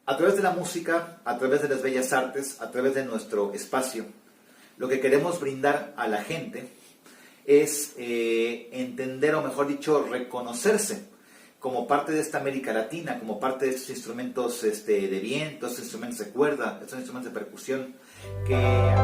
A través de la música, a través de las bellas artes, a través de nuestro espacio, lo que queremos brindar a la gente es entender, o mejor dicho, reconocerse como parte de esta América Latina, como parte de estos instrumentos de viento, estos instrumentos de cuerda, estos instrumentos de percusión que...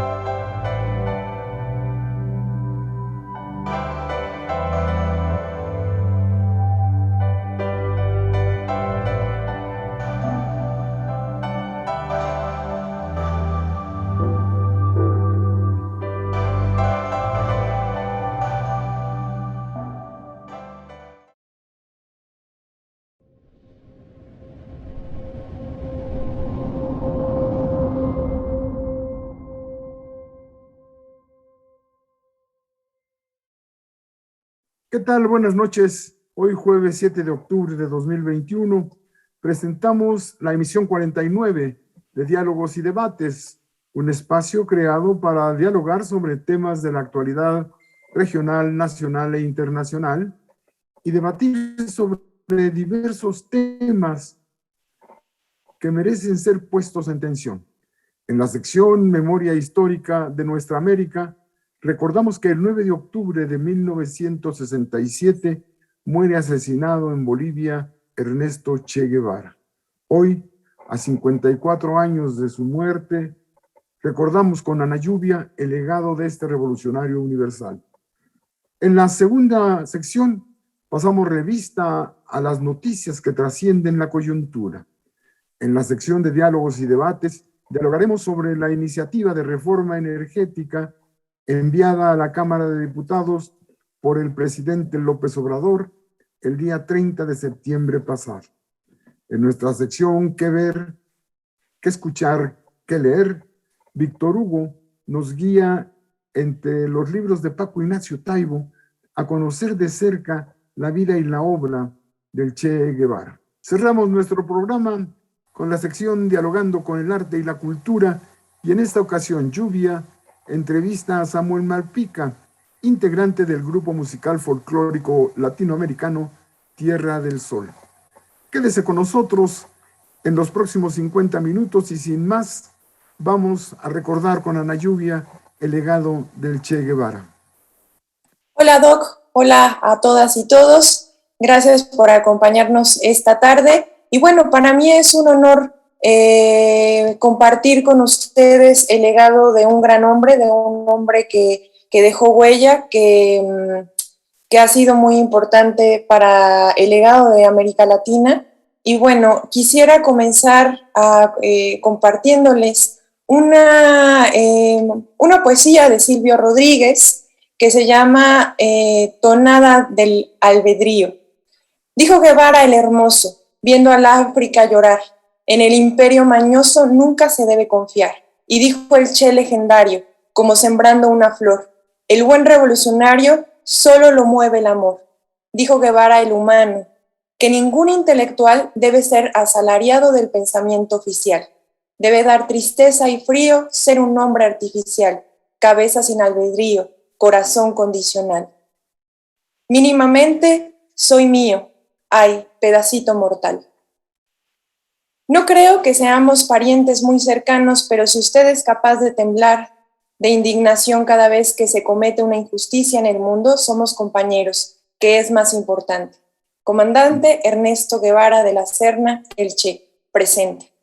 ¿Qué tal? Buenas noches. Hoy jueves 7 de octubre de 2021 presentamos la emisión 49 de Diálogos y Debates, un espacio creado para dialogar sobre temas de la actualidad regional, nacional e internacional y debatir sobre diversos temas que merecen ser puestos en tensión. En la sección Memoria Histórica de Nuestra América, recordamos que el 9 de octubre de 1967 muere asesinado en Bolivia Ernesto Che Guevara. Hoy, a 54 años de su muerte, recordamos con Ana Lluvia el legado de este revolucionario universal. En la segunda sección pasamos revista a las noticias que trascienden la coyuntura. En la sección de Diálogos y Debates dialogaremos sobre la iniciativa de reforma energética enviada a la Cámara de Diputados por el presidente López Obrador el día 30 de septiembre pasado. En nuestra sección ¿Qué ver?, ¿qué escuchar?, ¿qué leer?, Víctor Hugo nos guía entre los libros de Paco Ignacio Taibo a conocer de cerca la vida y la obra del Che Guevara. Cerramos nuestro programa con la sección Dialogando con el Arte y la Cultura, y en esta ocasión Lluvia entrevista a Samuel Malpica, integrante del grupo musical folclórico latinoamericano Tierra del Sol. Quédese con nosotros en los próximos 50 minutos y sin más, vamos a recordar con Ana Lluvia el legado del Che Guevara. Hola Doc, hola a todas y todos, gracias por acompañarnos esta tarde. Y bueno, para mí es un honor compartir con ustedes el legado de un gran hombre, de un hombre que dejó huella, que ha sido muy importante para el legado de América Latina. Y bueno, quisiera comenzar compartiéndoles una poesía de Silvio Rodríguez que se llama Tonada del Albedrío. Dijo Guevara el Hermoso, viendo al África llorar, en el imperio mañoso nunca se debe confiar. Y dijo el Che legendario, como sembrando una flor, el buen revolucionario solo lo mueve el amor. Dijo Guevara el humano, que ningún intelectual debe ser asalariado del pensamiento oficial. Debe dar tristeza y frío ser un hombre artificial, cabeza sin albedrío, corazón condicional. Mínimamente soy mío, ay, pedacito mortal. No creo que seamos parientes muy cercanos, pero si usted es capaz de temblar de indignación cada vez que se comete una injusticia en el mundo, somos compañeros, que es más importante. Comandante Ernesto Guevara de la Serna, el Che, presente.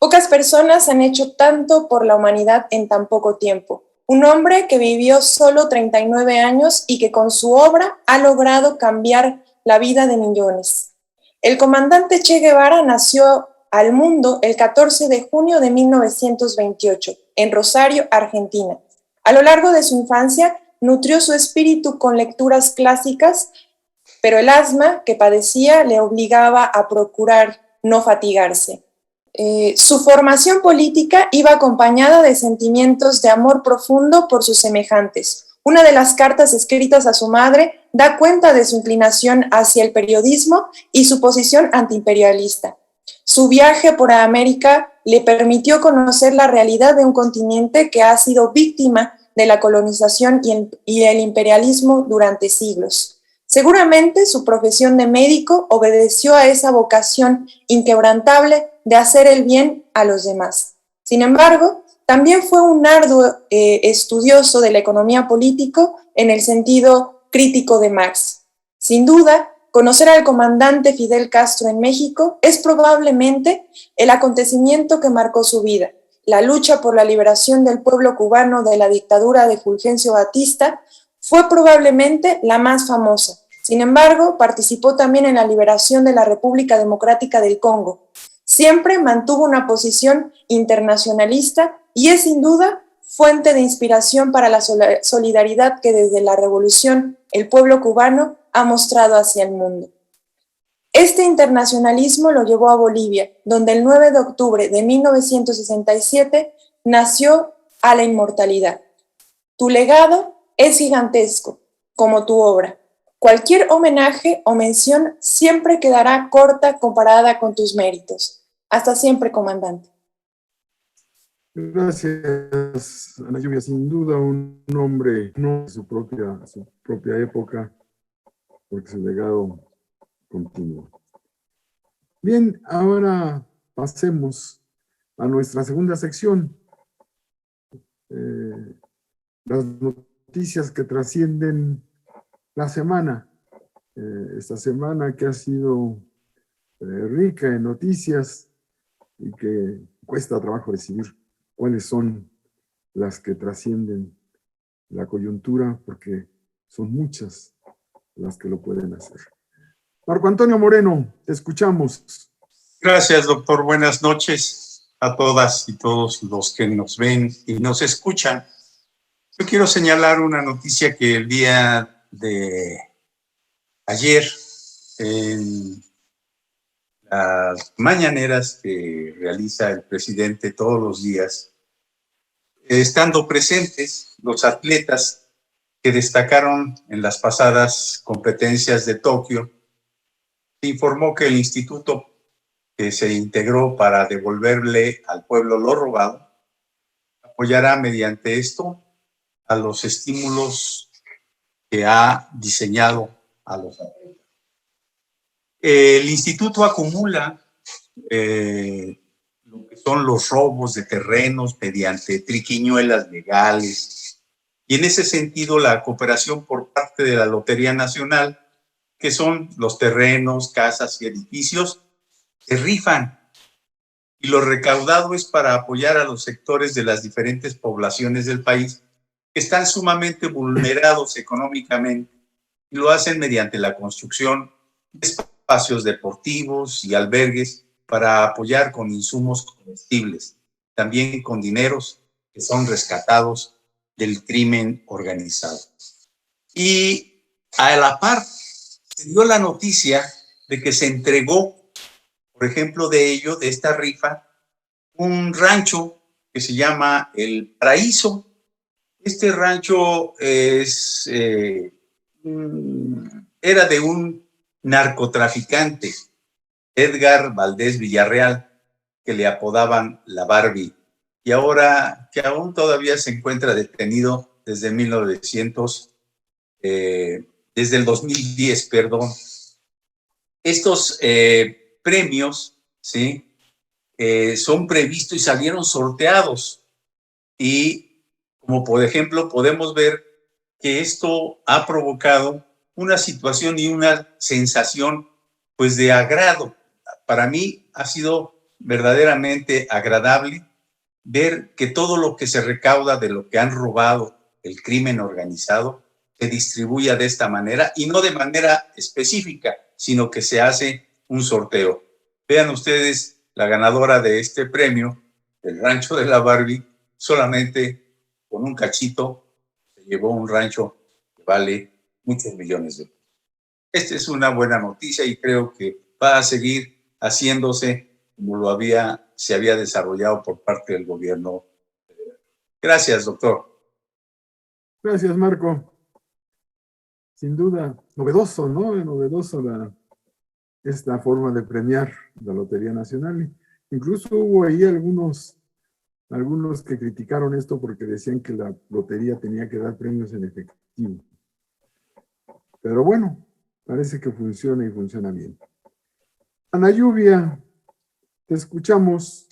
Pocas personas han hecho tanto por la humanidad en tan poco tiempo. Un hombre que vivió solo 39 años y que con su obra ha logrado cambiar la vida de millones. El comandante Che Guevara nació al mundo el 14 de junio de 1928, en Rosario, Argentina. A lo largo de su infancia, nutrió su espíritu con lecturas clásicas, pero el asma que padecía le obligaba a procurar no fatigarse. Su formación política iba acompañada de sentimientos de amor profundo por sus semejantes. Una de las cartas escritas a su madre da cuenta de su inclinación hacia el periodismo y su posición antiimperialista. Su viaje por América le permitió conocer la realidad de un continente que ha sido víctima de la colonización y el imperialismo durante siglos. Seguramente su profesión de médico obedeció a esa vocación inquebrantable de hacer el bien a los demás. Sin embargo, también fue un arduo estudioso de la economía política en el sentido crítico de Marx. Sin duda, conocer al comandante Fidel Castro en México es probablemente el acontecimiento que marcó su vida. La lucha por la liberación del pueblo cubano de la dictadura de Fulgencio Batista fue probablemente la más famosa. Sin embargo, participó también en la liberación de la República Democrática del Congo. Siempre mantuvo una posición internacionalista y es sin duda fuente de inspiración para la solidaridad que desde la revolución el pueblo cubano ha mostrado hacia el mundo. Este internacionalismo lo llevó a Bolivia, donde el 9 de octubre de 1967 nació a la inmortalidad. Tu legado es gigantesco, como tu obra. Cualquier homenaje o mención siempre quedará corta comparada con tus méritos. Hasta siempre, comandante. Gracias, Ana Lluvia. Sin duda un hombre de su propia época, porque su legado continúa. Bien, ahora pasemos a nuestra segunda sección. Las noticias que trascienden la semana. Esta semana que ha sido rica en noticias y que cuesta trabajo decidir cuáles son las que trascienden la coyuntura, porque son muchas las que lo pueden hacer. Marco Antonio Moreno, te escuchamos. Gracias, doctor. Buenas noches a todas y todos los que nos ven y nos escuchan. Yo quiero señalar una noticia que el día de ayer, en las mañaneras que realiza el presidente todos los días, estando presentes los atletas que destacaron en las pasadas competencias de Tokio, se informó que el instituto que se integró para devolverle al pueblo lo robado apoyará mediante esto a los estímulos que ha diseñado a los atletas. El instituto acumula lo que son los robos de terrenos mediante triquiñuelas legales y en ese sentido la cooperación por parte de la Lotería Nacional, que son los terrenos, casas y edificios, se rifan y lo recaudado es para apoyar a los sectores de las diferentes poblaciones del país que están sumamente vulnerados económicamente y lo hacen mediante la construcción de espacios deportivos y albergues para apoyar con insumos comestibles, también con dineros que son rescatados del crimen organizado. Y a la par se dio la noticia de que se entregó, por ejemplo, de esta rifa, un rancho que se llama El Paraíso. Este rancho era de un narcotraficante, Edgar Valdés Villarreal, que le apodaban la Barbie, y ahora que aún todavía se encuentra detenido desde desde el 2010, perdón. Estos premios, ¿sí? Son previstos y salieron sorteados. Y como por ejemplo podemos ver que esto ha provocado una situación y una sensación pues de agrado. Para mí ha sido verdaderamente agradable ver que todo lo que se recauda de lo que han robado el crimen organizado se distribuya de esta manera y no de manera específica, sino que se hace un sorteo. Vean ustedes, la ganadora de este premio, el rancho de la Barbie, solamente con un cachito se llevó un rancho que vale muchos millones de pesos. Esta es una buena noticia y creo que va a seguir haciéndose como se había desarrollado por parte del gobierno federal. Gracias, doctor. Gracias, Marco. Sin duda, novedoso, ¿no? Novedoso esta forma de premiar la Lotería Nacional. Incluso hubo ahí algunos que criticaron esto porque decían que la lotería tenía que dar premios en efectivo. Pero bueno, Parece que funciona y funciona bien. Ana Lluvia, te escuchamos.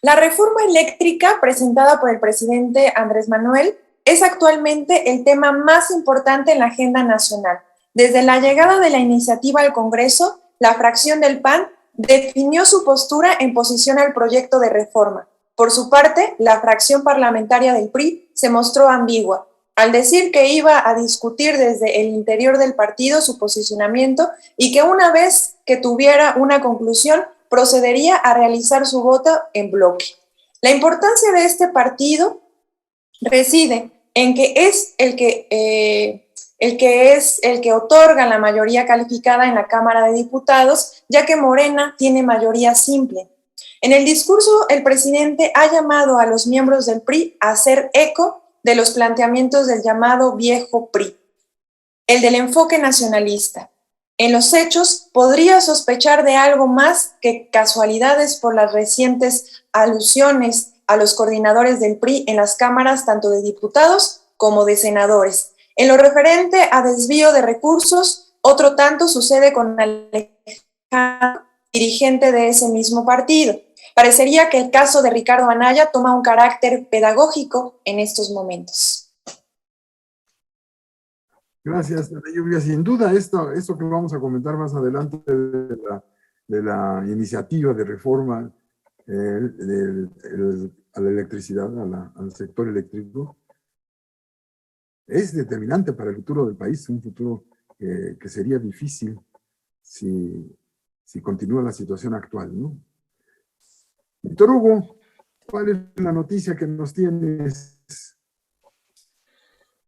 La reforma eléctrica presentada por el presidente Andrés Manuel es actualmente el tema más importante en la agenda nacional. Desde la llegada de la iniciativa al Congreso, la fracción del PAN definió su postura en posición al proyecto de reforma. Por su parte, la fracción parlamentaria del PRI se mostró ambigua, al decir que iba a discutir desde el interior del partido su posicionamiento y que una vez que tuviera una conclusión, procedería a realizar su voto en bloque. La importancia de este partido reside en que es el que otorga la mayoría calificada en la Cámara de Diputados, ya que Morena tiene mayoría simple. En el discurso, el presidente ha llamado a los miembros del PRI a hacer eco de los planteamientos del llamado viejo PRI, el del enfoque nacionalista. En los hechos, podría sospechar de algo más que casualidades por las recientes alusiones a los coordinadores del PRI en las cámaras tanto de diputados como de senadores. En lo referente a desvío de recursos, otro tanto sucede con Alejandro, dirigente de ese mismo partido. Parecería que el caso de Ricardo Anaya toma un carácter pedagógico en estos momentos. Gracias, Ana Lluvia. Sin duda, esto que vamos a comentar más adelante de la iniciativa de reforma a la electricidad, al sector eléctrico, es determinante para el futuro del país, un futuro que sería difícil si continúa la situación actual, ¿no? Víctor Hugo, ¿cuál es la noticia que nos tienes?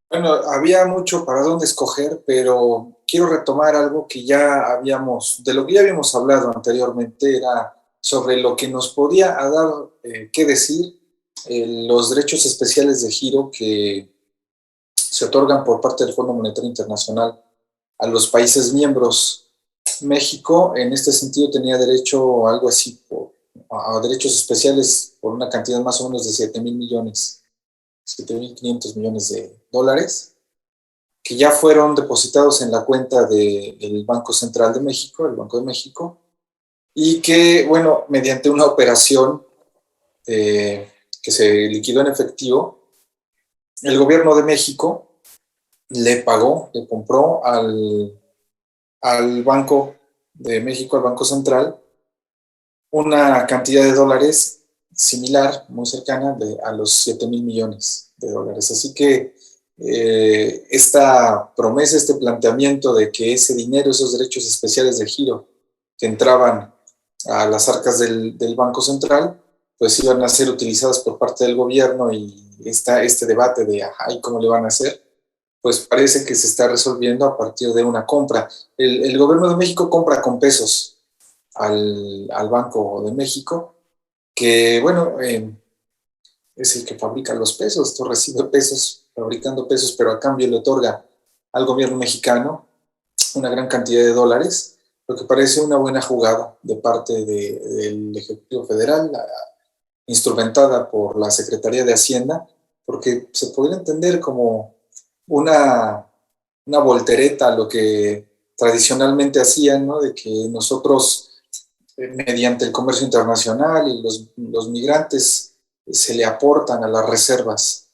Bueno, había mucho para dónde escoger, pero quiero retomar algo de lo que ya habíamos hablado anteriormente, era sobre lo que nos podía dar que decir los derechos especiales de giro que se otorgan por parte del Fondo Monetario Internacional a los países miembros. México, en este sentido, tenía derecho a algo así, a derechos especiales por una cantidad más o menos de 7.500 millones de dólares, que ya fueron depositados en la cuenta del Banco Central de México, el Banco de México, y que, bueno, mediante una operación que se liquidó en efectivo, el gobierno de México le compró al Banco de México, al Banco Central, una cantidad de dólares similar, muy cercana a los 7.000 millones de dólares. Así que esta promesa, este planteamiento de que ese dinero, esos derechos especiales de giro que entraban a las arcas del Banco Central, pues iban a ser utilizadas por parte del gobierno, y este debate de ¿y cómo le van a hacer? Pues parece que se está resolviendo a partir de una compra. El gobierno de México compra con pesos al Banco de México, que, bueno, es el que fabrica los pesos, tú recibe pesos fabricando pesos, pero a cambio le otorga al gobierno mexicano una gran cantidad de dólares, lo que parece una buena jugada de parte del Ejecutivo Federal, instrumentada por la Secretaría de Hacienda, porque se podría entender como una voltereta a lo que tradicionalmente hacían, ¿no? De que nosotros, mediante el comercio internacional y los migrantes, se le aportan a las reservas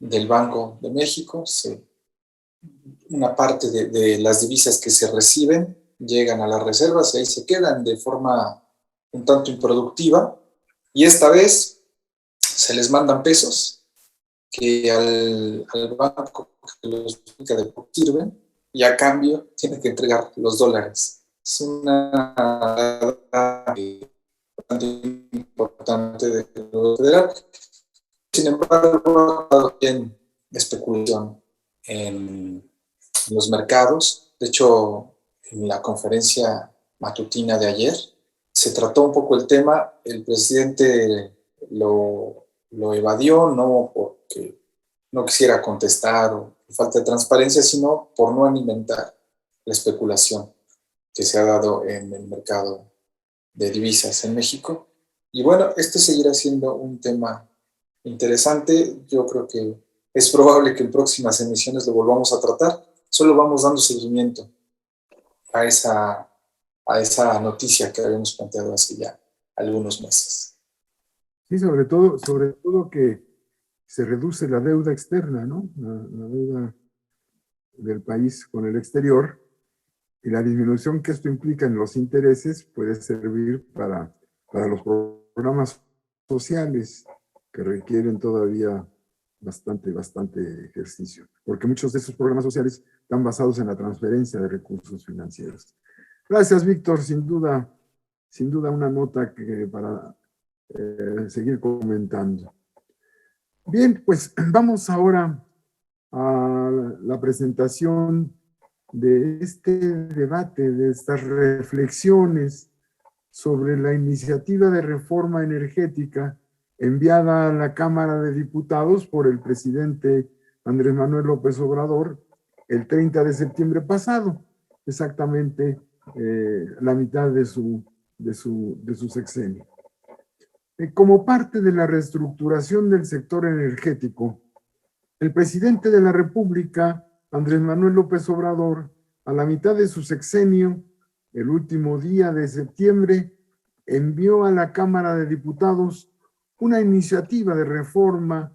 del Banco de México, una parte de las divisas que se reciben llegan a las reservas y ahí se quedan de forma un tanto improductiva, y esta vez se les mandan pesos que al banco que los explica de poco sirven, y a cambio tiene que entregar los dólares. Es una bastante importante del gobierno federal. Sin embargo, ha dado bien especulación en los mercados. De hecho, en la conferencia matutina de ayer se trató un poco el tema. El presidente lo evadió, no porque no quisiera contestar o falta de transparencia, sino por no alimentar la especulación que se ha dado en el mercado de divisas en México. Y bueno, este seguirá siendo un tema interesante. Yo creo que es probable que en próximas emisiones lo volvamos a tratar. Solo vamos dando seguimiento a esa noticia que habíamos planteado hace ya algunos meses. Sí, sobre todo que se reduce la deuda externa, ¿no? La deuda del país con el exterior, y la disminución que esto implica en los intereses puede servir para los programas sociales que requieren todavía bastante ejercicio, porque muchos de esos programas sociales están basados en la transferencia de recursos financieros. Gracias, Víctor, sin duda una nota que para seguir comentando. Bien, pues vamos ahora a la presentación de este debate, de estas reflexiones sobre la iniciativa de reforma energética enviada a la Cámara de Diputados por el presidente Andrés Manuel López Obrador el 30 de septiembre pasado, exactamente la mitad de su sexenio. Como parte de la reestructuración del sector energético, el presidente de la República, Andrés Manuel López Obrador, a la mitad de su sexenio, el último día de septiembre, envió a la Cámara de Diputados una iniciativa de reforma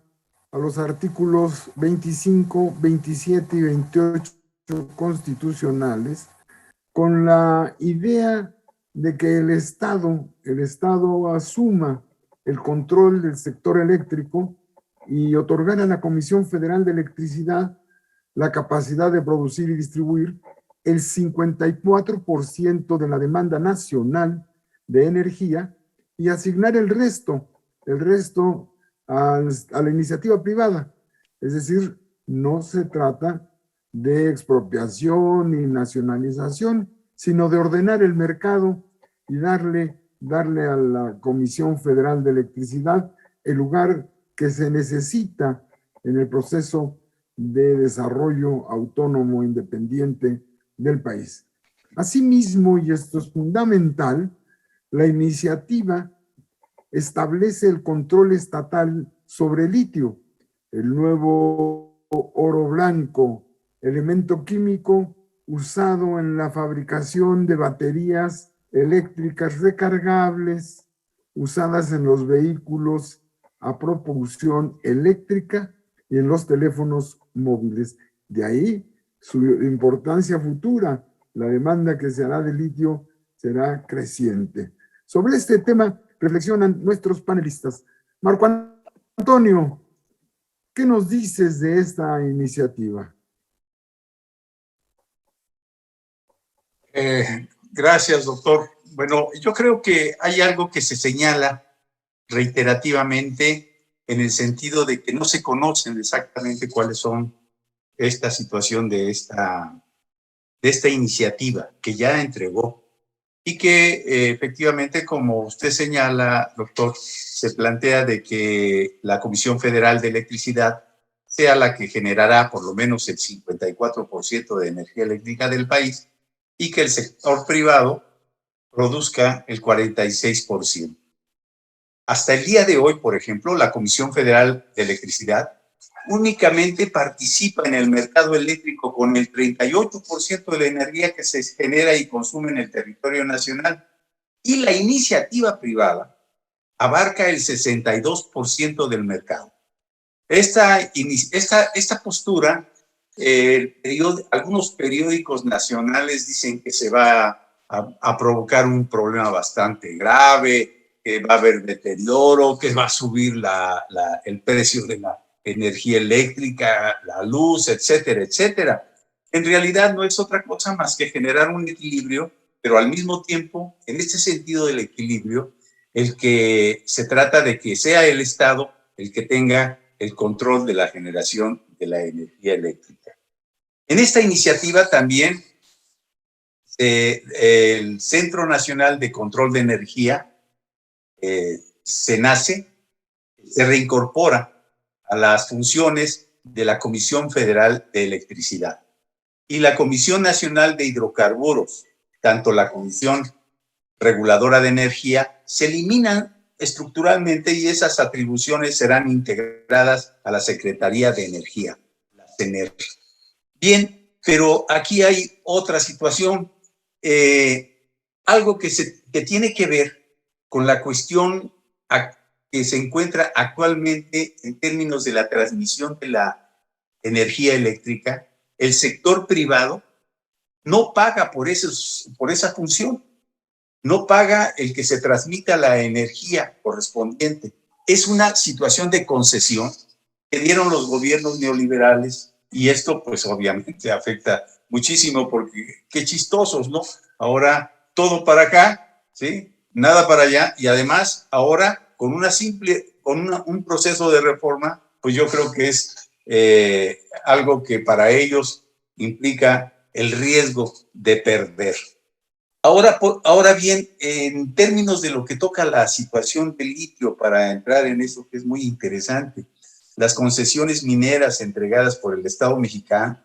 a los artículos 25, 27 y 28 constitucionales, con la idea de que el Estado asuma el control del sector eléctrico y otorgar a la Comisión Federal de Electricidad la capacidad de producir y distribuir el 54% de la demanda nacional de energía y asignar el resto a la iniciativa privada. Es decir, no se trata de expropiación ni nacionalización, sino de ordenar el mercado y darle a la Comisión Federal de Electricidad el lugar que se necesita en el proceso de desarrollo autónomo independiente del país. Asimismo, y esto es fundamental, la iniciativa establece el control estatal sobre el litio, el nuevo oro blanco, elemento químico usado en la fabricación de baterías eléctricas recargables usadas en los vehículos a propulsión eléctrica y en los teléfonos móviles. De ahí su importancia futura. La demanda que se hará de litio será creciente. Sobre este tema reflexionan nuestros panelistas. Marco Antonio, ¿qué nos dices de esta iniciativa? Gracias, doctor. Bueno, yo creo que hay algo que se señala reiterativamente en el sentido de que no se conocen exactamente cuáles son esta situación de esta iniciativa que ya entregó y que efectivamente, como usted señala, doctor, se plantea de que la Comisión Federal de Electricidad sea la que generará por lo menos el 54% de energía eléctrica del país y que el sector privado produzca el 46%. Hasta el día de hoy, por ejemplo, la Comisión Federal de Electricidad únicamente participa en el mercado eléctrico con el 38% de la energía que se genera y consume en el territorio nacional. Y la iniciativa privada abarca el 62% del mercado. Esta postura, algunos periódicos nacionales dicen que se va a provocar un problema bastante grave, que va a haber deterioro, que va a subir el precio de la energía eléctrica, la luz, etcétera, etcétera. En realidad no es otra cosa más que generar un equilibrio, pero al mismo tiempo, en este sentido del equilibrio, el que se trata de que sea el Estado el que tenga el control de la generación de la energía eléctrica. En esta iniciativa también el Centro Nacional de Control de Energía se reincorpora a las funciones de la Comisión Federal de Electricidad y la Comisión Nacional de Hidrocarburos, tanto la Comisión Reguladora de Energía, se eliminan estructuralmente y esas atribuciones serán integradas a la Secretaría de Energía, la CENER. Bien, pero aquí hay otra situación. algo que tiene que ver con la cuestión que se encuentra actualmente en términos de la transmisión de la energía eléctrica. El sector privado no paga por esa función, no paga el que se transmita la energía correspondiente. Es una situación de concesión que dieron los gobiernos neoliberales, y esto pues obviamente afecta muchísimo, porque qué chistosos, ¿no? Ahora todo para acá, ¿sí? Nada para allá, y además ahora con un proceso de reforma, pues yo creo que es algo que para ellos implica el riesgo de perder. Ahora bien, en términos de lo que toca la situación del litio, para entrar en eso que es muy interesante, las concesiones mineras entregadas por el Estado mexicano,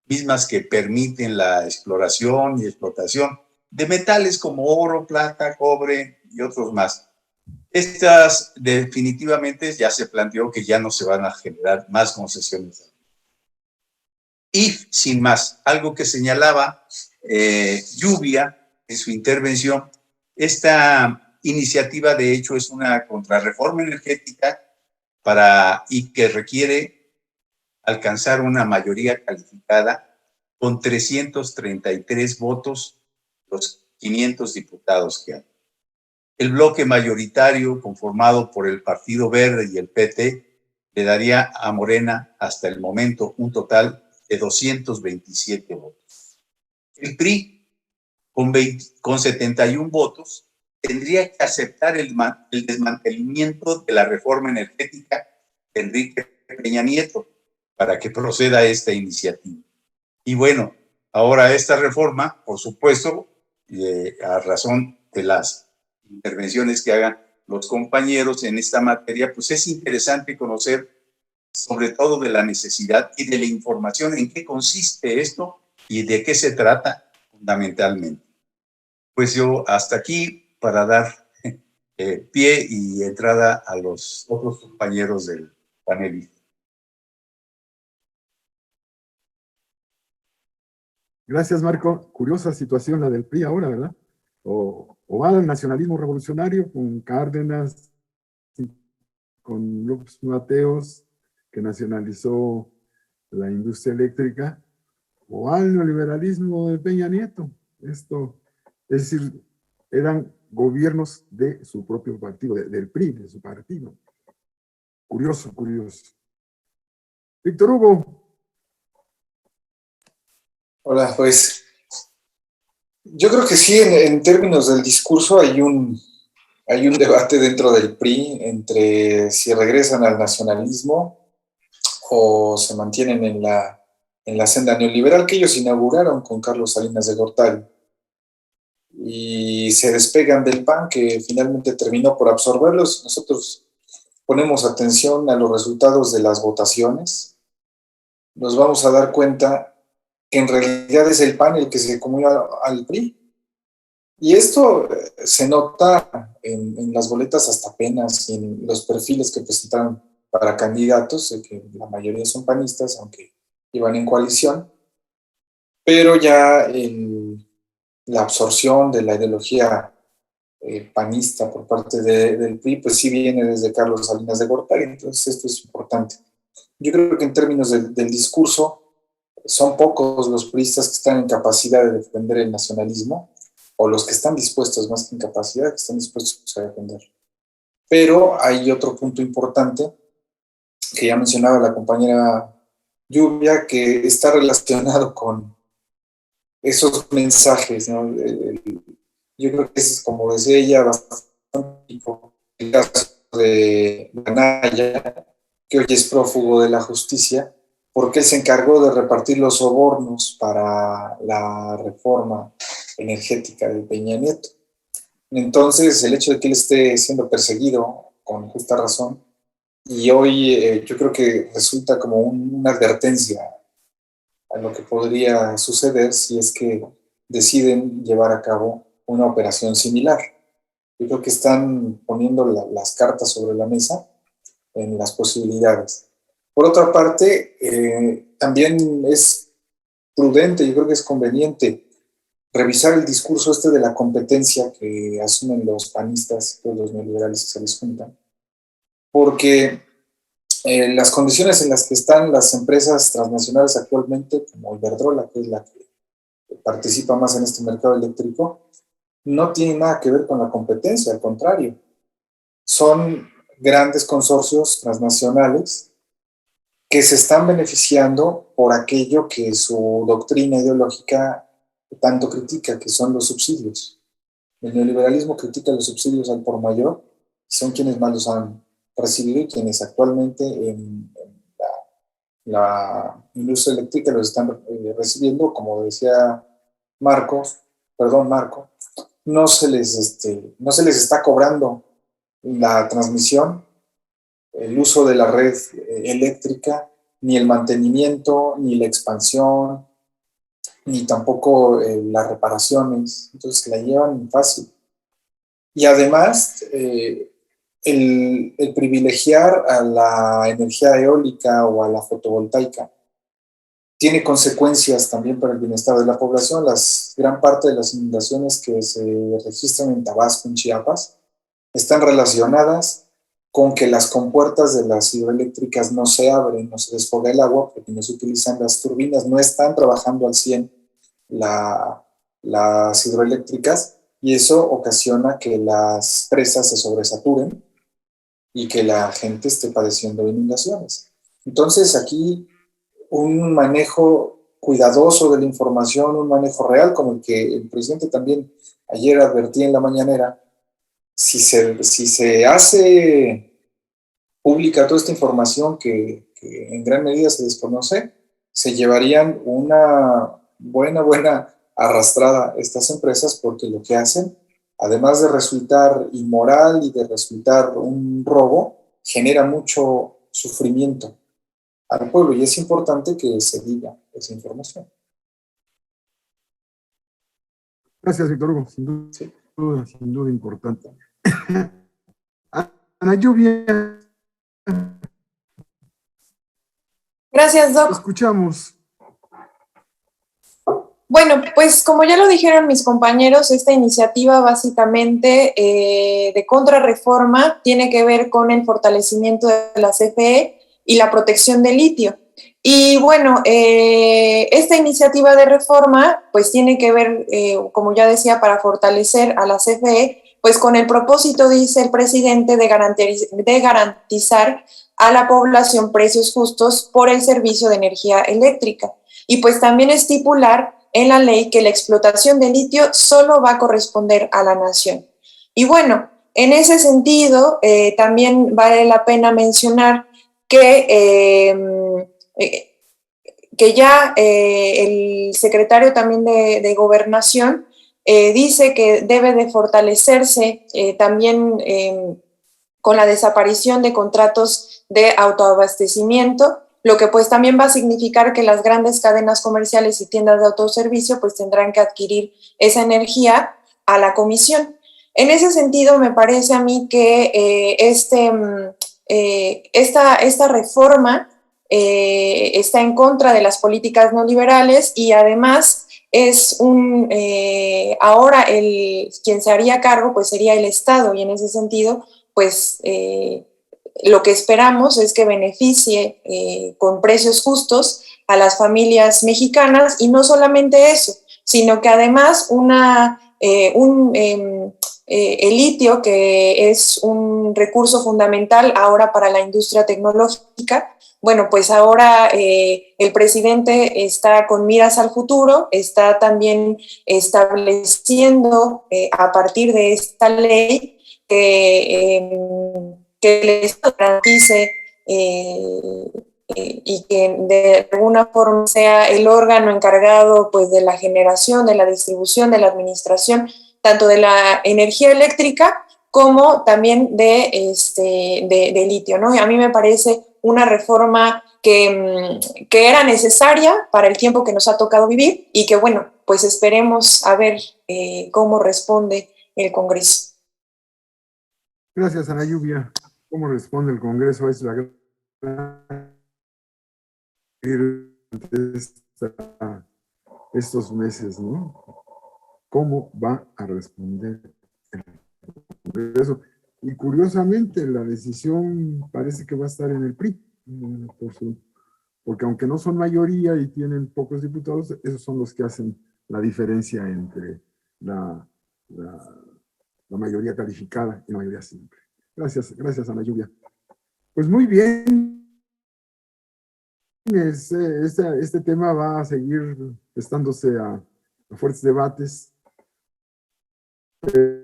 mismas que permiten la exploración y explotación de metales como oro, plata, cobre y otros más. Estas definitivamente ya se planteó que ya no se van a generar más concesiones. Y sin más, algo que señalaba Lluvia en su intervención, esta iniciativa de hecho es una contrarreforma energética y que requiere alcanzar una mayoría calificada con 333 votos, los 500 diputados que hay. El bloque mayoritario, conformado por el Partido Verde y el PT, le daría a Morena hasta el momento un total de 227 votos. El PRI, con 71 votos, tendría que aceptar el desmantelamiento de la reforma energética de Enrique Peña Nieto para que proceda esta iniciativa. Y bueno, ahora esta reforma, por supuesto, a razón de las intervenciones que hagan los compañeros en esta materia, pues es interesante conocer sobre todo de la necesidad y de la información en qué consiste esto y de qué se trata fundamentalmente. Pues yo hasta aquí para dar pie y entrada a los otros compañeros del panel. Gracias, Marco. Curiosa situación la del PRI ahora, ¿verdad? O va al nacionalismo revolucionario con Cárdenas, con López Mateos, que nacionalizó la industria eléctrica, o al neoliberalismo de Peña Nieto. Esto, es decir, eran gobiernos de su propio partido, del PRI, de su partido. Curioso, curioso. Víctor Hugo. Hola, pues yo creo que sí, en términos del discurso hay un debate dentro del PRI entre si regresan al nacionalismo o se mantienen en la senda neoliberal que ellos inauguraron con Carlos Salinas de Gortari, y se despegan del PAN, que finalmente terminó por absorberlos. Nosotros ponemos atención a los resultados de las votaciones, nos vamos a dar cuenta que en realidad es el PAN el que se comió al PRI. Y esto se nota en las boletas hasta apenas, y en los perfiles que presentaron para candidatos, que la mayoría son panistas, aunque iban en coalición, pero ya la absorción de la ideología panista por parte del PRI, pues sí viene desde Carlos Salinas de Gortari. Entonces esto es importante. Yo creo que en términos del discurso, son pocos los priistas que están en capacidad de defender el nacionalismo, o los que están dispuestos, más que en capacidad, que están dispuestos a defender. Pero hay otro punto importante que ya mencionaba la compañera Lluvia, que está relacionado con esos mensajes, ¿no? Yo creo que es, como decía ella, bastante el caso de Anaya, que hoy es prófugo de la justicia, porque él se encargó de repartir los sobornos para la reforma energética de Peña Nieto. Entonces, el hecho de que él esté siendo perseguido con justa razón, y hoy yo creo que resulta como una advertencia a lo que podría suceder si es que deciden llevar a cabo una operación similar. Yo creo que están poniendo las cartas sobre la mesa en las posibilidades. Por otra parte, también es prudente, yo creo que es conveniente revisar el discurso de la competencia que asumen los panistas, pues los neoliberales que se les juntan, porque las condiciones en las que están las empresas transnacionales actualmente, como Iberdrola, que es la que participa más en este mercado eléctrico, no tienen nada que ver con la competencia, al contrario. Son grandes consorcios transnacionales que se están beneficiando por aquello que su doctrina ideológica tanto critica, que son los subsidios. El neoliberalismo critica los subsidios al por mayor, son quienes más los han recibido y quienes actualmente en la industria eléctrica los están recibiendo, como decía Marco, no se les está cobrando la transmisión, el uso de la red eléctrica, ni el mantenimiento, ni la expansión, ni tampoco las reparaciones, entonces la llevan fácil. Y además, el privilegiar a la energía eólica o a la fotovoltaica tiene consecuencias también para el bienestar de la población. Gran parte de las inundaciones que se registran en Tabasco, en Chiapas, están relacionadas con que las compuertas de las hidroeléctricas no se abren, no se desfoga el agua, porque no se utilizan las turbinas, no están trabajando al 100 las hidroeléctricas, y eso ocasiona que las presas se sobresaturen y que la gente esté padeciendo inundaciones. Entonces aquí un manejo cuidadoso de la información, un manejo real, como el que el presidente también ayer advertía en la mañanera, si se hace pública toda esta información que en gran medida se desconoce, se llevarían una buena arrastrada estas empresas, porque lo que hacen, además de resultar inmoral y de resultar un robo, genera mucho sufrimiento al pueblo, y es importante que se diga esa información. Gracias, Víctor Hugo. Sí. Sin duda importante. Ana Lluvia. Gracias, Doc. Escuchamos. Bueno, pues como ya lo dijeron mis compañeros, esta iniciativa básicamente de contrarreforma tiene que ver con el fortalecimiento de la CFE y la protección del litio. Y bueno, esta iniciativa de reforma pues tiene que ver, como ya decía, para fortalecer a la CFE, pues con el propósito, dice el presidente, de garantizar a la población precios justos por el servicio de energía eléctrica. Y pues también estipular en la ley que la explotación de litio solo va a corresponder a la nación. Y bueno, en ese sentido, también vale la pena mencionar que ya el secretario también de Gobernación dice que debe de fortalecerse también con la desaparición de contratos de autoabastecimiento, lo que pues también va a significar que las grandes cadenas comerciales y tiendas de autoservicio pues tendrán que adquirir esa energía a la comisión. En ese sentido, me parece a mí que esta reforma está en contra de las políticas neoliberales, y además es ahora quien se haría cargo pues sería el Estado, y en ese sentido pues lo que esperamos es que beneficie con precios justos a las familias mexicanas, y no solamente eso, sino que además el litio, que es un recurso fundamental ahora para la industria tecnológica, bueno, pues ahora el presidente está con miras al futuro, está también estableciendo a partir de esta ley que el Estado garantice y que de alguna forma sea el órgano encargado pues de la generación, de la distribución, de la administración, tanto de la energía eléctrica como también de litio, ¿no? Y a mí me parece una reforma que era necesaria para el tiempo que nos ha tocado vivir, y que bueno, pues esperemos a ver cómo responde el Congreso. Gracias, Ana Lluvia. ¿Cómo responde el Congreso? Es la gran estos meses, ¿no? cómo va a responder el Congreso. Y curiosamente, la decisión parece que va a estar en el PRI, porque aunque no son mayoría y tienen pocos diputados, esos son los que hacen la diferencia entre la mayoría calificada y la mayoría simple. Gracias, Ana Lluvia. Pues muy bien, este tema va a seguir prestándose a fuertes debates, pero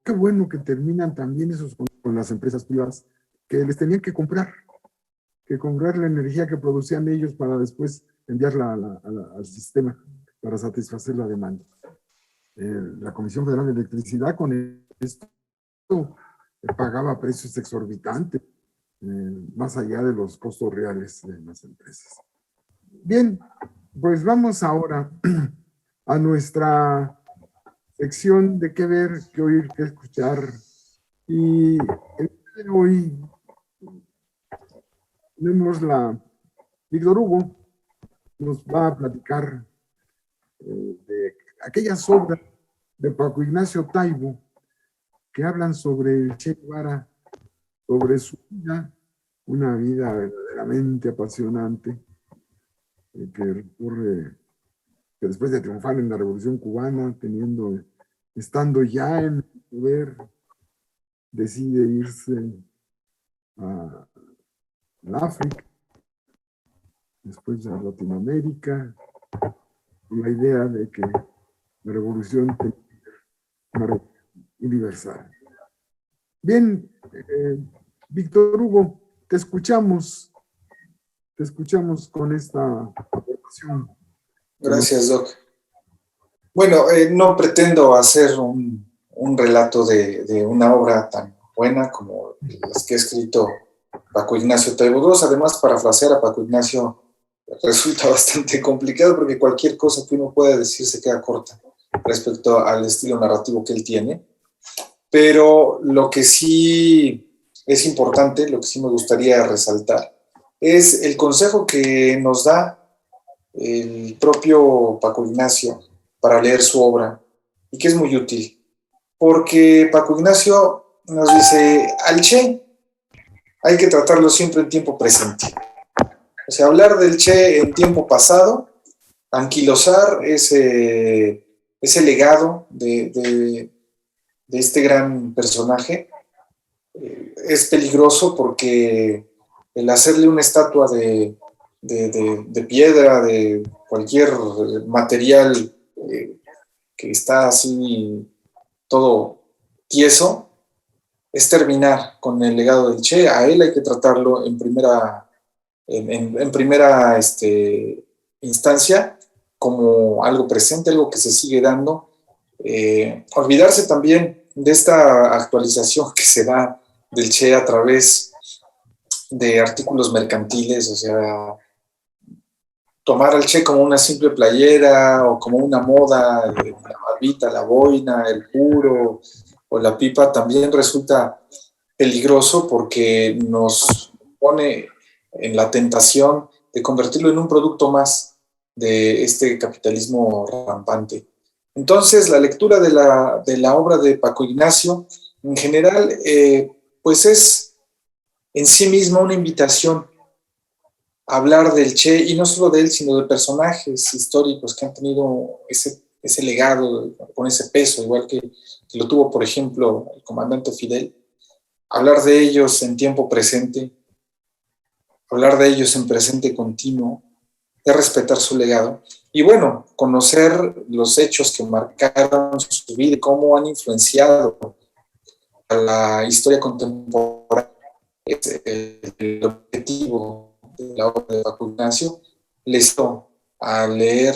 qué bueno que terminan también esos con las empresas privadas que les tenían que comprar la energía que producían ellos para después enviarla al sistema para satisfacer la demanda. La Comisión Federal de Electricidad con esto pagaba precios exorbitantes, más allá de los costos reales de las empresas. Bien, pues vamos ahora a nuestra sección de qué ver, qué oír, qué escuchar. Y el día de hoy tenemos Víctor Hugo nos va a platicar de aquellas obras de Paco Ignacio Taibo que hablan sobre el Che Guevara, sobre su vida, una vida verdaderamente apasionante, que recurre, que después de triunfar en la Revolución Cubana, estando ya en el poder, decide irse a África, después a Latinoamérica, con la idea de que la revolución tenía una revolución universal. Bien, Víctor Hugo, te escuchamos con esta aportación. Gracias, Doc. Bueno, no pretendo hacer un relato de una obra tan buena como las que ha escrito Paco Ignacio Taibo II. Además, parafrasear a Paco Ignacio resulta bastante complicado porque cualquier cosa que uno pueda decir se queda corta respecto al estilo narrativo que él tiene. Pero lo que sí es importante, lo que sí me gustaría resaltar, es el consejo que nos da el propio Paco Ignacio para leer su obra, y que es muy útil, porque Paco Ignacio nos dice, al Che hay que tratarlo siempre en tiempo presente. O sea, hablar del Che en tiempo pasado, anquilosar ese legado de este gran personaje, es peligroso porque el hacerle una estatua de piedra, de cualquier material que está así todo tieso, es terminar con el legado del Che. A él hay que tratarlo en primera instancia como algo presente, algo que se sigue dando. Olvidarse también de esta actualización que se da del Che a través de artículos mercantiles, o sea, tomar al Che como una simple playera o como una moda, la barbita, la boina, el puro o la pipa, también resulta peligroso porque nos pone en la tentación de convertirlo en un producto más de este capitalismo rampante. Entonces, la lectura de la obra de Paco Ignacio, en general, pues es en sí misma una invitación a hablar del Che, y no solo de él, sino de personajes históricos que han tenido ese legado, con ese peso, igual que lo tuvo, por ejemplo, el comandante Fidel. Hablar de ellos en tiempo presente, hablar de ellos en presente continuo, es respetar su legado. Y bueno, conocer los hechos que marcaron su vida y cómo han influenciado a la historia contemporánea es el objetivo de la obra de Paco Ignacio. Les dio a leer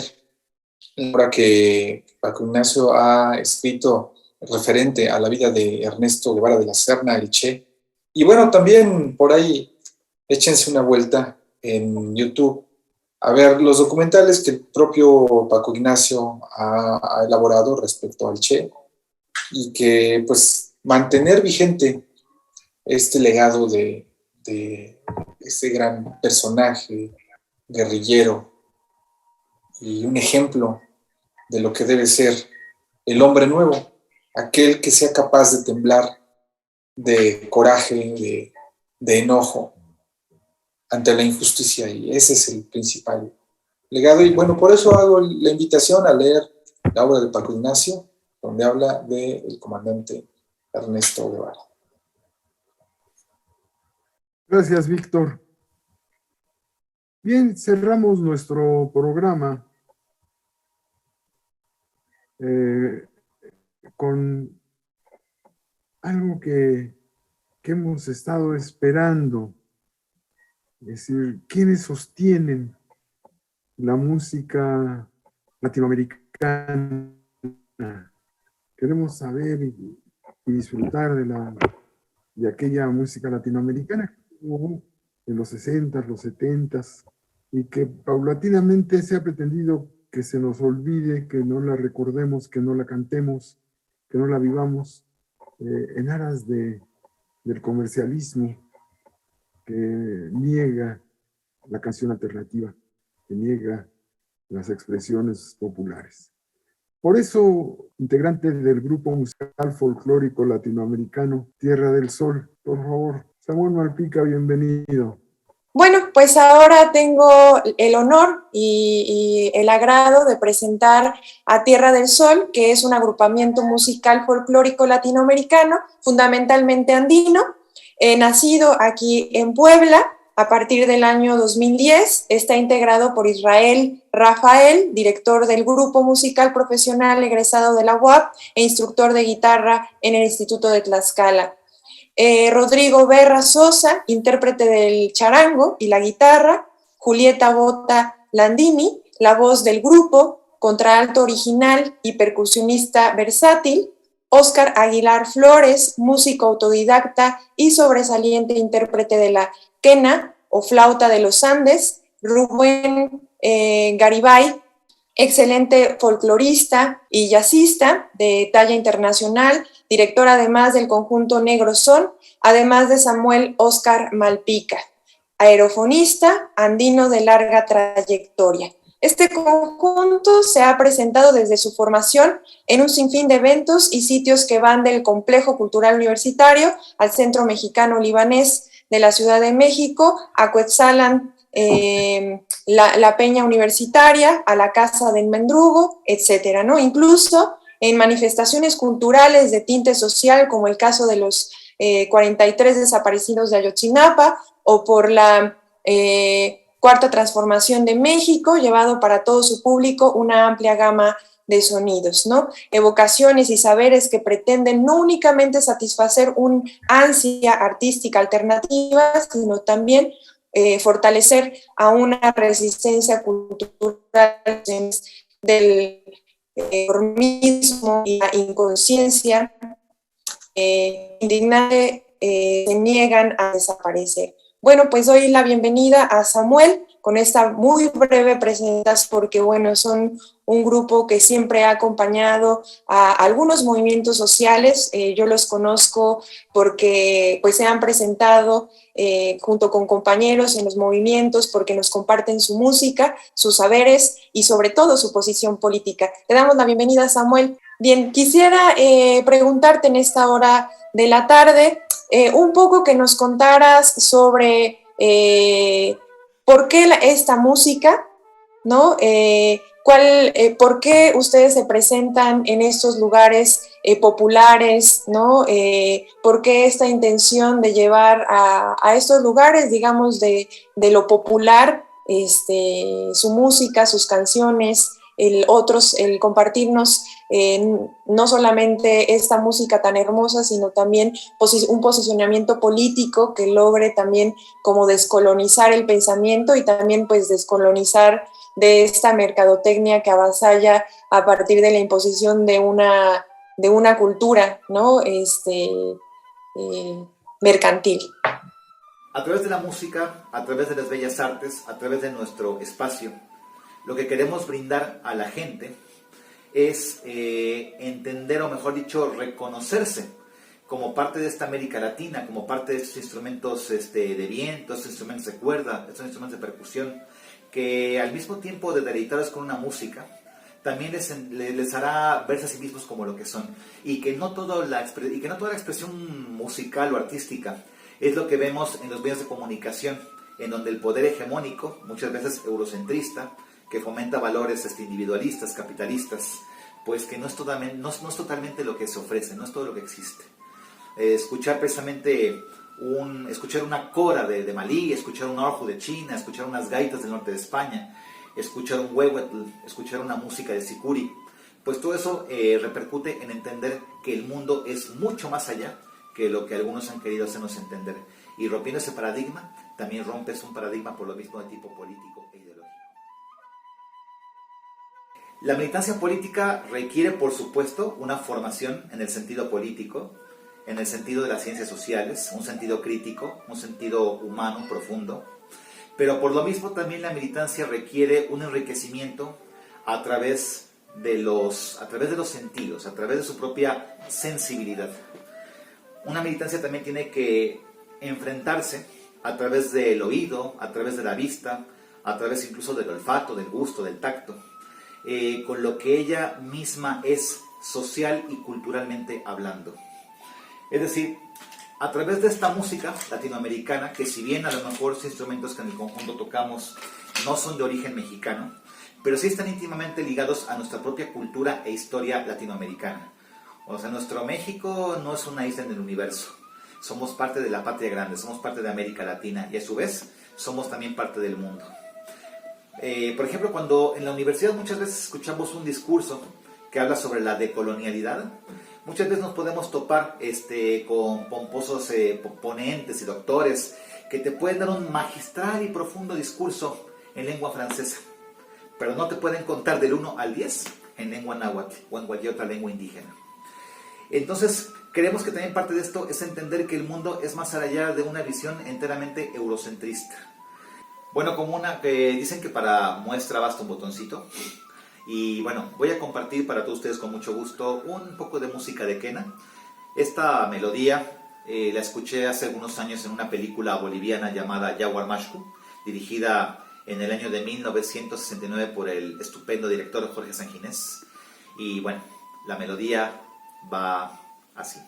la obra que Paco Ignacio ha escrito referente a la vida de Ernesto Guevara de la Serna, el Che. Y bueno, también por ahí échense una vuelta en YouTube a ver los documentales que el propio Paco Ignacio ha elaborado respecto al Che, y que pues mantener vigente este legado de ese gran personaje guerrillero y un ejemplo de lo que debe ser el hombre nuevo, aquel que sea capaz de temblar de coraje, de enojo ante la injusticia, y ese es el principal legado. Y bueno, por eso hago la invitación a leer la obra de Paco Ignacio, donde habla del comandante Ernesto Guevara. Gracias, Víctor. Bien, cerramos nuestro programa con algo que hemos estado esperando. Es decir, ¿quiénes sostienen la música latinoamericana? Queremos saber y disfrutar de aquella música latinoamericana que hubo en los 60, los 70 y que paulatinamente se ha pretendido que se nos olvide, que no la recordemos, que no la cantemos, que no la vivamos en aras del comercialismo que niega la canción alternativa, que niega las expresiones populares. Por eso, integrante del grupo musical folclórico latinoamericano Tierra del Sol, por favor, Samuel Malpica, bienvenido. Bueno, pues ahora tengo el honor y el agrado de presentar a Tierra del Sol, que es un agrupamiento musical folclórico latinoamericano, fundamentalmente andino, nacido aquí en Puebla a partir del año 2010. Está integrado por Israel Rafael, director del grupo musical profesional egresado de la UAP e instructor de guitarra en el Instituto de Tlaxcala. Rodrigo Berra Sosa, intérprete del charango y la guitarra, Julieta Bota Landini, la voz del grupo, contralto original y percusionista versátil, Óscar Aguilar Flores, músico autodidacta y sobresaliente intérprete de la quena o flauta de los Andes, Rubén Garibay, excelente folclorista y jazzista de talla internacional, director además del conjunto Negro Son, además de Samuel Óscar Malpica, aerofonista andino de larga trayectoria. Este conjunto se ha presentado desde su formación en un sinfín de eventos y sitios que van del Complejo Cultural Universitario al Centro Mexicano Libanés de la Ciudad de México, a Cuetzalan, la Peña Universitaria, a la Casa del Mendrugo, etcétera, ¿no? Incluso en manifestaciones culturales de tinte social, como el caso de los 43 desaparecidos de Ayotzinapa, o por la Cuarta Transformación de México, llevado para todo su público una amplia gama de sonidos, ¿no? Evocaciones y saberes que pretenden no únicamente satisfacer una ansia artística alternativa, sino también fortalecer a una resistencia cultural del conformismo y la inconsciencia indignante, se niegan a desaparecer. Bueno, pues doy la bienvenida a Samuel con esta muy breve presentación, porque bueno, son un grupo que siempre ha acompañado a algunos movimientos sociales. Yo los conozco porque pues se han presentado junto con compañeros en los movimientos, porque nos comparten su música, sus saberes y sobre todo su posición política. Te damos la bienvenida, Samuel. Bien, quisiera preguntarte en esta hora de la tarde un poco que nos contaras sobre por qué esta música, ¿no? ¿Por qué ustedes se presentan en estos lugares populares, ¿no? ¿Por qué esta intención de llevar a estos lugares, digamos, de lo popular, su música, sus canciones, el compartirnos no solamente esta música tan hermosa, sino también un posicionamiento político que logre también como descolonizar el pensamiento y también pues descolonizar de esta mercadotecnia que avasalla a partir de la imposición de una cultura, ¿no? Mercantil. A través de la música, a través de las bellas artes, a través de nuestro espacio, lo que queremos brindar a la gente es entender, o mejor dicho, reconocerse como parte de esta América Latina, como parte de estos instrumentos de viento, estos instrumentos de cuerda, estos instrumentos de percusión, que al mismo tiempo de deleitarlos con una música, también les hará verse a sí mismos como lo que son, y que no toda la expresión musical o artística es lo que vemos en los medios de comunicación, en donde el poder hegemónico, muchas veces eurocentrista, que fomenta valores individualistas, capitalistas, pues que no es totalmente lo que se ofrece, no es todo lo que existe. Escuchar precisamente escuchar una cora de Malí, escuchar un orju de China, escuchar unas gaitas del norte de España, escuchar un huehuetl, escuchar una música de sicuri, pues todo eso repercute en entender que el mundo es mucho más allá que lo que algunos han querido hacernos entender. Y rompiendo ese paradigma, también rompes un paradigma por lo mismo de tipo político e ideológico. La militancia política requiere, por supuesto, una formación en el sentido político, en el sentido de las ciencias sociales, un sentido crítico, un sentido humano profundo, pero por lo mismo también la militancia requiere un enriquecimiento a través de los sentidos, a través de su propia sensibilidad. Una militancia también tiene que enfrentarse a través del oído, a través de la vista, a través incluso del olfato, del gusto, del tacto, con lo que ella misma es social y culturalmente hablando. Es decir, a través de esta música latinoamericana, que si bien a lo mejor los instrumentos que en el conjunto tocamos no son de origen mexicano, pero sí están íntimamente ligados a nuestra propia cultura e historia latinoamericana. O sea, nuestro México no es una isla en el universo. Somos parte de la patria grande, somos parte de América Latina y a su vez somos también parte del mundo. Por ejemplo, cuando en la universidad muchas veces escuchamos un discurso que habla sobre la decolonialidad, muchas veces nos podemos topar con pomposos ponentes y doctores que te pueden dar un magistral y profundo discurso en lengua francesa, pero no te pueden contar del 1 al 10 en lengua náhuatl o en cualquier otra lengua indígena. Entonces, creemos que también parte de esto es entender que el mundo es más allá de una visión enteramente eurocentrista. Bueno, como que dicen que para muestra basta un botoncito. Y bueno, voy a compartir para todos ustedes con mucho gusto un poco de música de quena. Esta melodía la escuché hace algunos años en una película boliviana llamada Yaguar Mashku, dirigida en el año de 1969 por el estupendo director Jorge Sanginés. Y bueno, la melodía va así.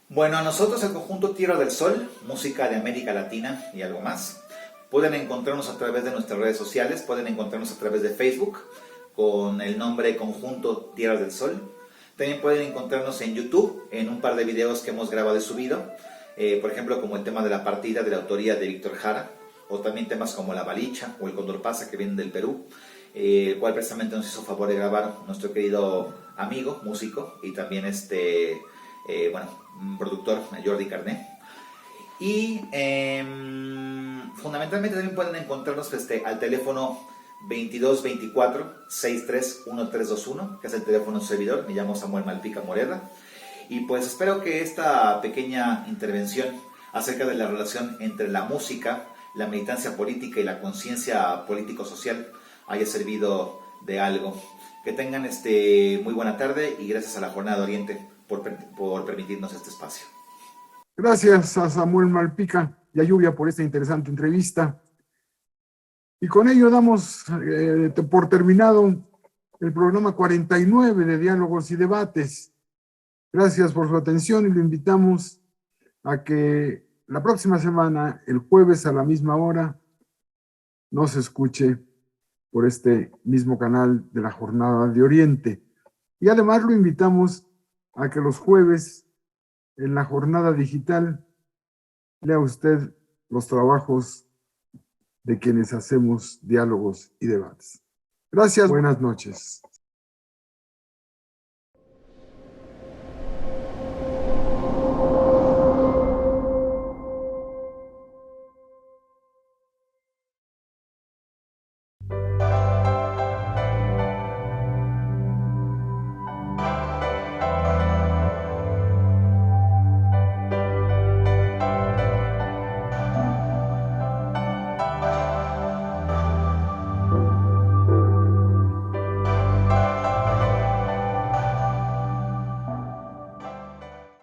Bueno, nosotros el conjunto Tierra del Sol, música de América Latina y algo más. Pueden encontrarnos a través de nuestras redes sociales, pueden encontrarnos a través de Facebook con el nombre conjunto Tierra del Sol. También pueden encontrarnos en YouTube en un par de videos que hemos grabado y subido, por ejemplo como el tema de la partida de la autoría de Víctor Jara, o también temas como la balicha o el condor pasa que vienen del Perú, el cual precisamente nos hizo favor de grabar nuestro querido amigo, músico y también productor Jordi Carné. Y fundamentalmente también pueden encontrarnos al teléfono 2224-631321, que es el teléfono servidor. Me llamo Samuel Malpica Moreda. Y pues espero que esta pequeña intervención acerca de la relación entre la música, la militancia política y la conciencia político-social haya servido de algo. Que tengan muy buena tarde y gracias a la Jornada de Oriente por permitirnos este espacio. Gracias a Samuel Malpica y a Lluvia por esta interesante entrevista. Y con ello damos por terminado el programa 49 de Diálogos y Debates. Gracias por su atención y lo invitamos a que la próxima semana, el jueves a la misma hora, nos escuche por este mismo canal de la Jornada de Oriente. Y además lo invitamos a que los jueves, en la jornada digital, lea usted los trabajos de quienes hacemos diálogos y debates. Gracias, buenas noches.